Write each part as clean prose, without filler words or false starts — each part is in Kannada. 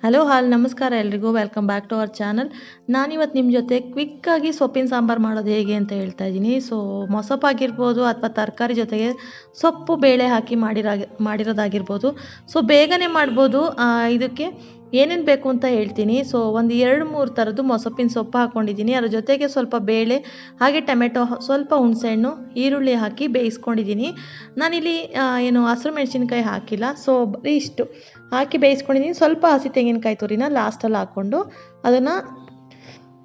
ಹಲೋ ನಮಸ್ಕಾರ ಎಲ್ರಿಗೂ welcome back to our channel. ನಾನಿವತ್ತು ನಿಮ್ಮ ಜೊತೆ ಕ್ವಿಕ್ಕಾಗಿ ಸೊಪ್ಪಿನ ಸಾಂಬಾರು ಮಾಡೋದು ಹೇಗೆ ಅಂತ ಹೇಳ್ತಾ ಇದ್ದೀನಿ. ಮೊಸಪ್ಪಾಗಿರ್ಬೋದು ಅಥವಾ ತರಕಾರಿ ಜೊತೆಗೆ ಸೊಪ್ಪು ಬೇಳೆ ಹಾಕಿ ಮಾಡಿರೋದಾಗಿರ್ಬೋದು. ಬೇಗನೆ ಮಾಡ್ಬೋದು. ಇದಕ್ಕೆ ಏನೇನು ಬೇಕು ಅಂತ ಹೇಳ್ತೀನಿ. ಒಂದು 2-3 ಥರದ್ದು ಮೊಸಪ್ಪಿನ ಸೊಪ್ಪು ಹಾಕ್ಕೊಂಡಿದ್ದೀನಿ. ಅದ್ರ ಜೊತೆಗೆ ಸ್ವಲ್ಪ ಬೇಳೆ ಹಾಗೆ ಟೊಮೆಟೊ, ಸ್ವಲ್ಪ ಹುಣಸೆಹಣ್ಣು, ಈರುಳ್ಳಿ ಹಾಕಿ ಬೇಯಿಸ್ಕೊಂಡಿದ್ದೀನಿ. ನಾನಿಲ್ಲಿ ಹಸಿರು ಮೆಣಸಿನ್ಕಾಯಿ ಹಾಕಿಲ್ಲ. ಬರೀ ಇಷ್ಟು ಹಾಕಿ ಬೇಯಿಸ್ಕೊಂಡಿದ್ದೀನಿ. ಸ್ವಲ್ಪ ಹಸಿ ತೆಂಗಿನಕಾಯಿ ತುರಿನ ಲಾಸ್ಟಲ್ಲಿ ಹಾಕ್ಕೊಂಡು ಅದನ್ನು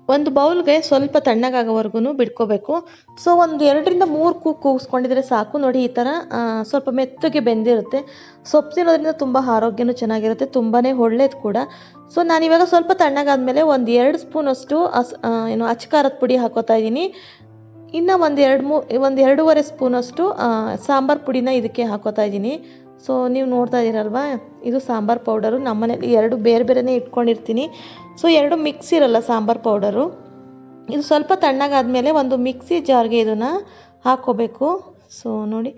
ಒಂದು ಬೌಲ್ಗೆ ಸ್ವಲ್ಪ ತಣ್ಣಗಾಗೋವರೆಗೂ ಬಿಡ್ಕೋಬೇಕು. ಒಂದು 2-3 ಕೂಗಿಸ್ಕೊಂಡಿದ್ರೆ ಸಾಕು. ನೋಡಿ, ಈ ಥರ ಸ್ವಲ್ಪ ಮೆತ್ತಗೆ ಬೆಂದಿರುತ್ತೆ. ಸೊಪ್ಪು ತಿನ್ನೋದ್ರಿಂದ ತುಂಬ ಆರೋಗ್ಯನೂ ಚೆನ್ನಾಗಿರುತ್ತೆ, ತುಂಬಾ ಒಳ್ಳೇದು ಕೂಡ. ನಾನಿವಾಗ ಸ್ವಲ್ಪ ತಣ್ಣಗಾದ್ಮೇಲೆ ಒಂದು 2 ಸ್ಪೂನಷ್ಟು ಅಚ್ಚಕಾರದ ಪುಡಿ ಹಾಕೋತಾ ಇದ್ದೀನಿ. ಇನ್ನು ಒಂದು 2-2.5 ಸ್ಪೂನಷ್ಟು ಸಾಂಬಾರು ಪುಡಿನ ಇದಕ್ಕೆ ಹಾಕೋತಾ ಇದ್ದೀನಿ. ನೀವು ನೋಡ್ತಾ ಇದ್ದೀರಲ್ವಾ, ಇದು ಸಾಂಬಾರು ಪೌಡರು. ನಮ್ಮನೇಲಿ 2 ಬೇರೆ ಬೇರೆನೇ ಇಟ್ಕೊಂಡಿರ್ತೀನಿ. 2 ಮಿಕ್ಸ್ ಇರಲ್ಲ ಸಾಂಬಾರು ಪೌಡರು. ಇದು ಸ್ವಲ್ಪ ತಣ್ಣಗಾದ್ಮೇಲೆ ಒಂದು ಮಿಕ್ಸಿ ಜಾರ್ಗೆ ಇದನ್ನು ಹಾಕ್ಕೋಬೇಕು. ನೋಡಿ,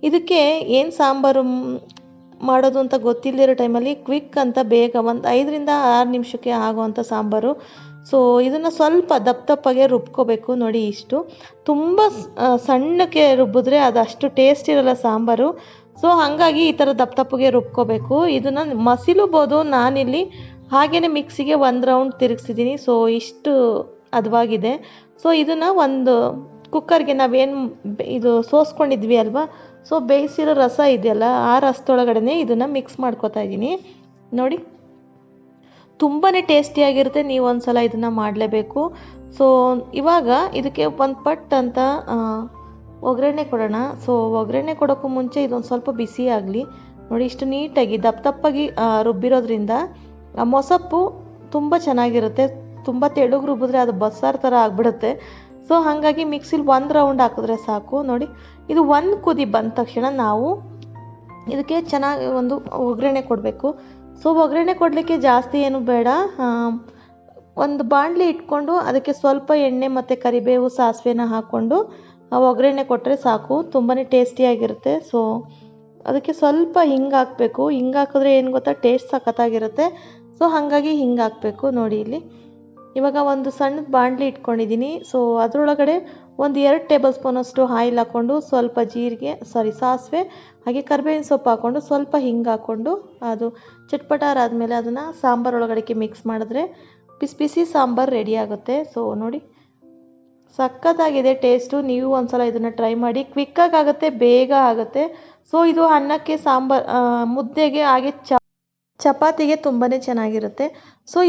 ಇದಕ್ಕೆ ಏನು ಸಾಂಬಾರು ಮಾಡೋದು ಅಂತ ಗೊತ್ತಿಲ್ಲದಿರೋ ಟೈಮಲ್ಲಿ ಕ್ವಿಕ್ ಅಂತ ಬೇಗ ಒಂದು 5-6 ನಿಮಿಷಕ್ಕೆ ಆಗೋವಂಥ ಸಾಂಬಾರು. ಇದನ್ನು ಸ್ವಲ್ಪ ದಪ್ಪಗೆ ರುಬ್ಕೋಬೇಕು. ನೋಡಿ, ಇಷ್ಟು ತುಂಬ ಸಣ್ಣಕ್ಕೆ ರುಬ್ಬಿದ್ರೆ ಅದು ಅಷ್ಟು ಟೇಸ್ಟ್ ಇರಲ್ಲ ಸಾಂಬಾರು. ಹಾಗಾಗಿ ಈ ಥರ ದಪ್ಪಗೆ ರುಬ್ಕೋಬೇಕು. ಇದನ್ನು ಮಸಿಲುಬೋದು. ನಾನಿಲ್ಲಿ ಹಾಗೇ ಮಿಕ್ಸಿಗೆ 1 ರೌಂಡ್ ತಿರುಗಿಸಿದ್ದೀನಿ. ಇಷ್ಟು ಹದವಾಗಿದೆ. ಇದನ್ನು ಒಂದು ಕುಕ್ಕರ್ಗೆ ನಾವೇನು ಇದು ಸೋಸ್ಕೊಂಡಿದ್ವಿ ಅಲ್ವಾ, ಬೇಯಿಸಿರೋ ರಸ ಇದೆಯಲ್ಲ, ಆ ರಸದೊಳಗಡೆ ಇದನ್ನು ಮಿಕ್ಸ್ ಮಾಡ್ಕೋತಾ ಇದ್ದೀನಿ. ನೋಡಿ, ತುಂಬಾ ಟೇಸ್ಟಿಯಾಗಿರುತ್ತೆ. ನೀವು ಒಂದು ಸಲ ಇದನ್ನು ಮಾಡಲೇಬೇಕು. ಇವಾಗ ಇದಕ್ಕೆ ಒಂದು ಪಟ್ ಅಂತ ಒಗ್ಗರಣೆ ಕೊಡೋಣ. ಒಗ್ಗರಣೆ ಕೊಡೋಕ್ಕೂ ಮುಂಚೆ ಇದೊಂದು ಸ್ವಲ್ಪ ಬಿಸಿ ಆಗಲಿ. ನೋಡಿ, ಇಷ್ಟು ನೀಟಾಗಿ ದಪ್ಪಗೆ ರುಬ್ಬಿರೋದ್ರಿಂದ ಮೊಸಪ್ಪು ತುಂಬ ಚೆನ್ನಾಗಿರುತ್ತೆ. ತುಂಬ ತೆಳುಗೆ ರುಬ್ಬಿದ್ರೆ ಅದು ಬಸ್ಸಾರು ಥರ ಆಗಿಬಿಡುತ್ತೆ. ಹಾಗಾಗಿ ಮಿಕ್ಸಿಲಿ 1 ರೌಂಡ್ ಹಾಕಿದ್ರೆ ಸಾಕು. ನೋಡಿ, ಇದು 1 ಕುದಿ ಬಂದ ತಕ್ಷಣ ನಾವು ಇದಕ್ಕೆ ಚೆನ್ನಾಗಿ ಒಂದು ಒಗ್ಗರಣೆ ಕೊಡಬೇಕು. ಒಗ್ಗರಣೆ ಕೊಡಲಿಕ್ಕೆ ಜಾಸ್ತಿ ಏನು ಬೇಡ. ಒಂದು ಬಾಣಲಿ ಇಟ್ಕೊಂಡು ಅದಕ್ಕೆ ಸ್ವಲ್ಪ ಎಣ್ಣೆ ಮತ್ತು ಕರಿಬೇವು, ಸಾಸಿವೆನ ಹಾಕ್ಕೊಂಡು ಒಗ್ಗರಣೆ ಕೊಟ್ಟರೆ ಸಾಕು. ತುಂಬಾ ಟೇಸ್ಟಿಯಾಗಿರುತ್ತೆ. ಅದಕ್ಕೆ ಸ್ವಲ್ಪ ಹಿಂಗೆ ಹಾಕಬೇಕು. ಹಿಂಗೆ ಹಾಕಿದ್ರೆ ಏನು ಗೊತ್ತಾ, ಟೇಸ್ಟ್ ಸಖತ್ತಾಗಿರುತ್ತೆ. ಹಾಗಾಗಿ ಹಿಂಗೆ ಹಾಕಬೇಕು. ನೋಡಿ, ಇಲ್ಲಿ ಇವಾಗ ಒಂದು ಸಣ್ಣ ಬಾಣಲಿ ಇಟ್ಕೊಂಡಿದ್ದೀನಿ. ಅದರೊಳಗಡೆ ಒಂದು 2 ಟೇಬಲ್ ಸ್ಪೂನಷ್ಟು ಆಯಿಲ್ ಹಾಕ್ಕೊಂಡು ಸ್ವಲ್ಪ ಸಾಸಿವೆ ಹಾಗೆ ಕರಿಬೇವಿನ ಸೊಪ್ಪು ಹಾಕ್ಕೊಂಡು ಸ್ವಲ್ಪ ಹಿಂಗೆ ಹಾಕ್ಕೊಂಡು ಅದು ಚಟ್ಪಟಾರ ಆದಮೇಲೆ ಅದನ್ನು ಸಾಂಬಾರು ಒಳಗಡೆಗೆ ಮಿಕ್ಸ್ ಮಾಡಿದ್ರೆ ಬಿಸಿ ಬಿಸಿ ಸಾಂಬಾರು ರೆಡಿ ಆಗುತ್ತೆ. ನೋಡಿ, ಸಖತ್ತಾಗಿದೆ ಟೇಸ್ಟು. ನೀವು ಒಂದ್ಸಲ ಇದನ್ನು ಟ್ರೈ ಮಾಡಿ. ಕ್ವಿಕ್ಕಾಗಿ ಆಗುತ್ತೆ, ಬೇಗ ಆಗುತ್ತೆ. ಇದು ಅನ್ನಕ್ಕೆ, ಮುದ್ದೆಗೆ ಹಾಗೆ ಚಪಾತಿಗೆ ತುಂಬಾ ಚೆನ್ನಾಗಿರುತ್ತೆ.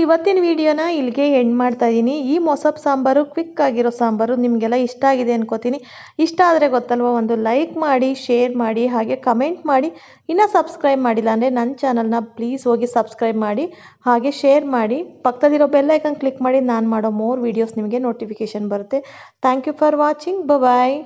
ಇವತ್ತಿನ ವಿಡಿಯೋನ ಇಲ್ಲಿಗೆ ಎಂಡ್ ಮಾಡ್ತಾ ಇದ್ದೀನಿ. ಈ ಮೊಸಪ್ಪು ಸಾಂಬಾರು ಕ್ವಿಕ್ ಆಗಿರೋ ಸಾಂಬಾರು ನಿಮಗೆಲ್ಲ ಇಷ್ಟ ಆಗಿದೆ ಅನ್ಕೋತೀನಿ. ಇಷ್ಟ ಆದರೆ ಗೊತ್ತಲ್ವ, ಒಂದು ಲೈಕ್ ಮಾಡಿ, ಶೇರ್ ಮಾಡಿ, ಹಾಗೆ ಕಮೆಂಟ್ ಮಾಡಿ. ಇನ್ನೂ ಸಬ್ಸ್ಕ್ರೈಬ್ ಮಾಡಿಲ್ಲ ಅಂದರೆ ನನ್ನ ಚಾನಲ್ನ ಪ್ಲೀಸ್ ಹೋಗಿ ಸಬ್ಸ್ಕ್ರೈಬ್ ಮಾಡಿ, ಹಾಗೆ ಶೇರ್ ಮಾಡಿ. ಪಕ್ಕದಲ್ಲಿರೋ ಬೆಲ್ ಐಕನ್ ಕ್ಲಿಕ್ ಮಾಡಿ. ನಾನು ಮಾಡೋ ಮೋರ್ ವೀಡಿಯೋಸ್ ನಿಮಗೆ ನೋಟಿಫಿಕೇಷನ್ ಬರುತ್ತೆ. Thank you for watching. Bye.